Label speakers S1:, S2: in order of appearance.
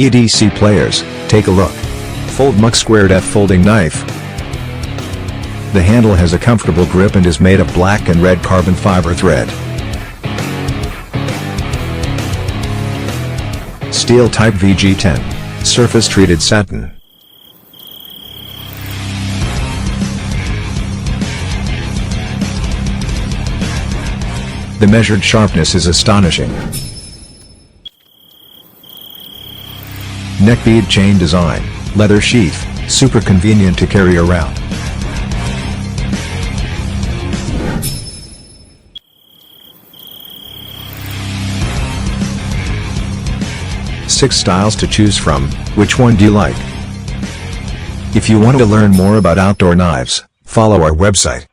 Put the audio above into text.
S1: EDC players, take a look. FoldMuk Squared F folding knife. The handle has a comfortable grip and is made of black and red carbon fiber thread. Steel type VG10. Surface treated satin. The measured sharpness is astonishing. Neck bead chain design, leather sheath, super convenient to carry around. Six styles to choose from, which one do you like? If you want to learn more about outdoor knives, follow our website.